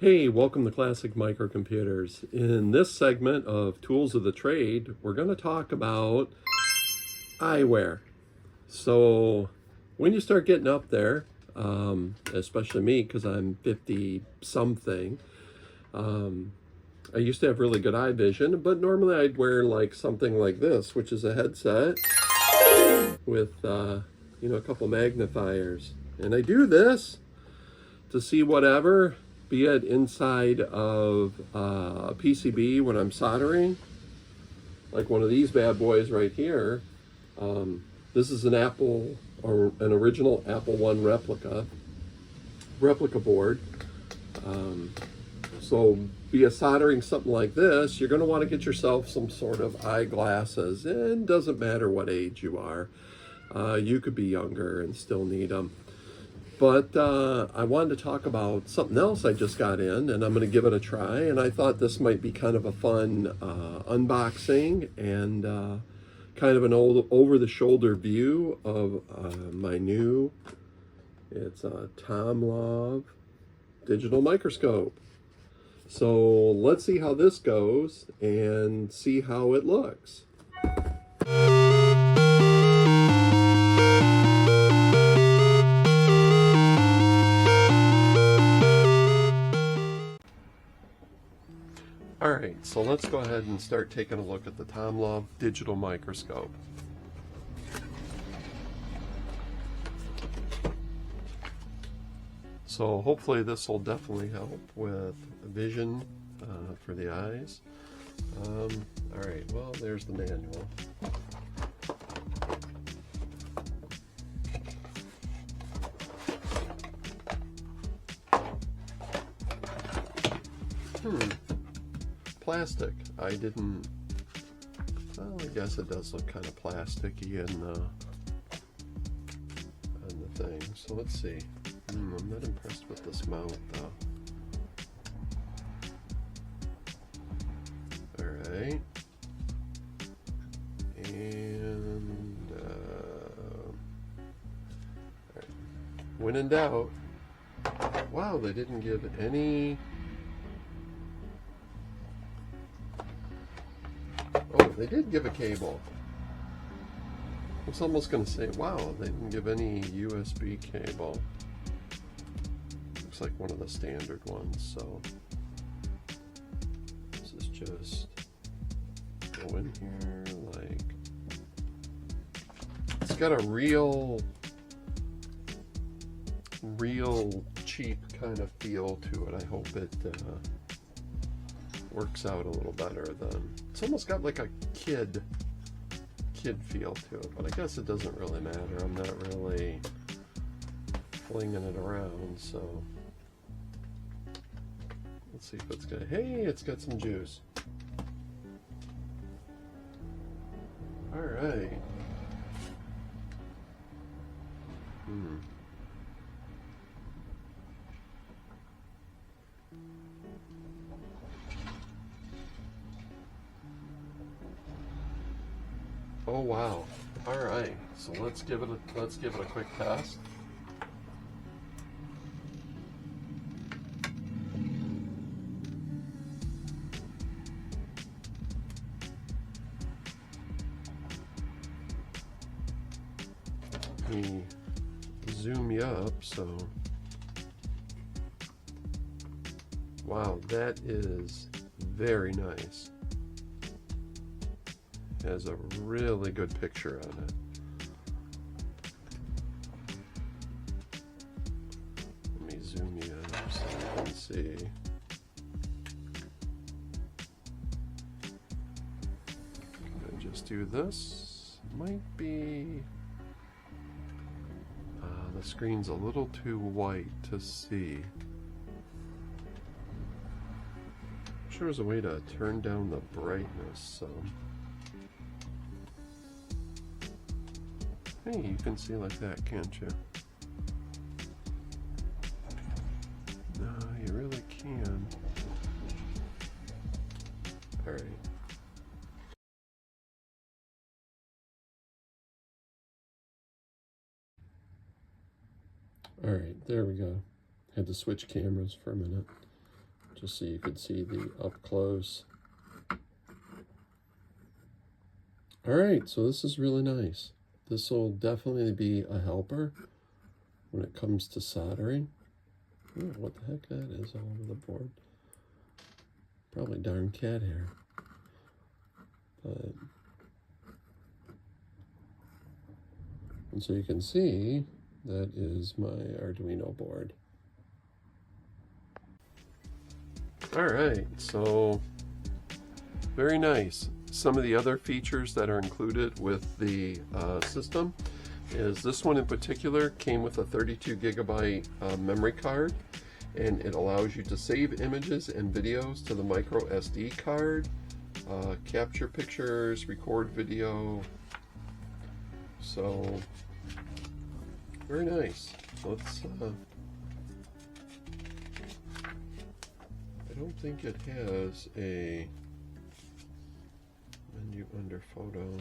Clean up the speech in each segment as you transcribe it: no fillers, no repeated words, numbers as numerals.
Hey, welcome to Classic Microcomputers. In this segment of Tools of the Trade, we're going to talk about eyewear. So when you start getting up there, especially me because I'm 50 something, I used to have really good eye vision, but normally I'd wear like something like this, which is a headset with a couple magnifiers. And I do this to see whatever, be it inside of a PCB when I'm soldering, like one of these bad boys right here. This is an Apple, or an original Apple One replica board. So be a soldering something like this, you're going to want to get yourself some sort of eyeglasses. And it doesn't matter what age you are. You could be younger and still need them. But I wanted to talk about something else I just got in, and I'm going to give it a try. And I thought this might be kind of a fun unboxing and kind of an old over-the-shoulder view of my new, it's a TomLov Digital Microscope. So let's see how this goes and see how it looks. All right, so let's go ahead and start taking a look at the TomLov Digital Microscope. So hopefully this will definitely help with vision for the eyes. All right, well, there's the manual. Plastic. I didn't, well, I guess it does look kind of plasticky in the thing. So let's see. I'm not impressed with this mount though. Alright. And alright. When in doubt, wow, they didn't give any. Oh, they did give a cable. I was almost going to say, wow, they didn't give any USB cable. Looks like one of the standard ones, so this is just go in here like, it's got a real cheap kind of feel to it. I hope it works out a little better than, it's almost got like a kid feel to it, but I guess it doesn't really matter. I'm not really flinging it around, so let's see if it's got, hey, it's got some juice. All right. Oh wow! All right, so let's give it a quick test. Let me zoom you up. So, wow, that is very nice. Has a really good picture on it. Let me zoom you up so you can see. Can I just do this? Might be the screen's a little too white to see. I'm sure there's a way to turn down the brightness some. Hey, you can see like that, can't you? No, you really can. All right. All right, there we go. Had to switch cameras for a minute. just so you could see the up close. All right, so this is really nice. This will definitely be a helper when it comes to soldering. Ooh, what the heck that is all over the board. Probably darn cat hair. But, and so you can see that is my Arduino board. All right, so very nice. Some of the other features that are included with the system is this one in particular came with a 32 gigabyte memory card, and it allows you to save images and videos to the micro SD card, capture pictures, record video. So very nice. Let's I don't think it has a menu under photo.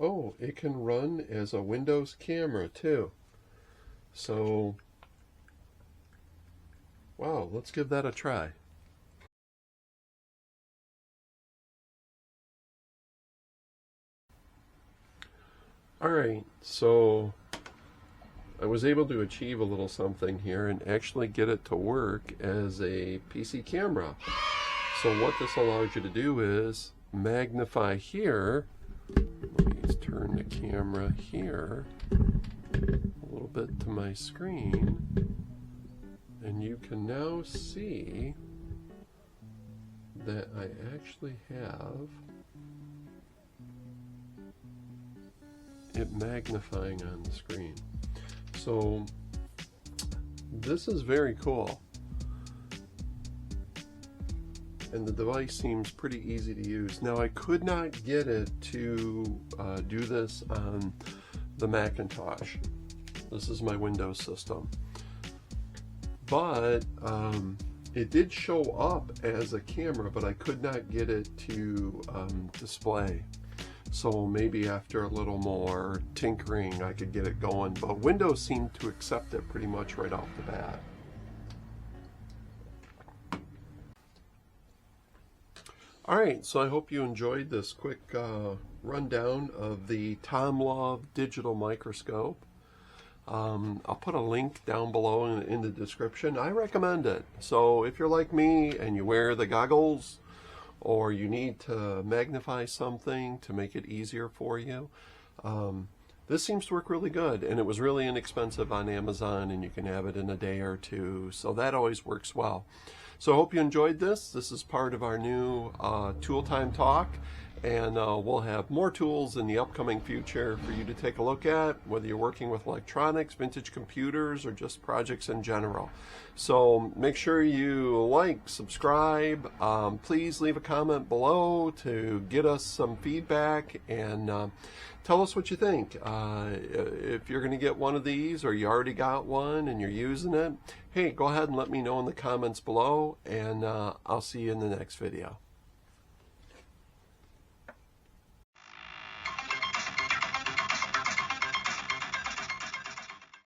Oh, it can run as a Windows camera too. So, wow, let's give that a try. All right, so I was able to achieve a little something here and actually get it to work as a PC camera. So what this allows you to do is magnify here. Let me turn the camera here a little bit to my screen, and you can now see that I actually have it magnifying on the screen. So this is very cool, and the device seems pretty easy to use. Now I could not get it to do this on the Macintosh. This is my Windows system, but it did show up as a camera, but I could not get it to display. So maybe after a little more tinkering I could get it going, but Windows seemed to accept it pretty much right off the bat. Alright, so I hope you enjoyed this quick rundown of the TomLov Digital Microscope. I'll put a link down below in the description. I recommend it. So if you're like me and you wear the goggles, or you need to magnify something to make it easier for you, this seems to work really good, and it was really inexpensive on Amazon, and you can have it in a day or two, so that always works well. So I hope you enjoyed this. This is part of our new Tool Time Talk, and we'll have more tools in the upcoming future for you to take a look at, whether you're working with electronics, vintage computers, or just projects in general. So make sure you like, subscribe, please leave a comment below to get us some feedback, and tell us what you think. If you're going to get one of these, or you already got one and you're using it, hey, go ahead and let me know in the comments below, and I'll see you in the next video.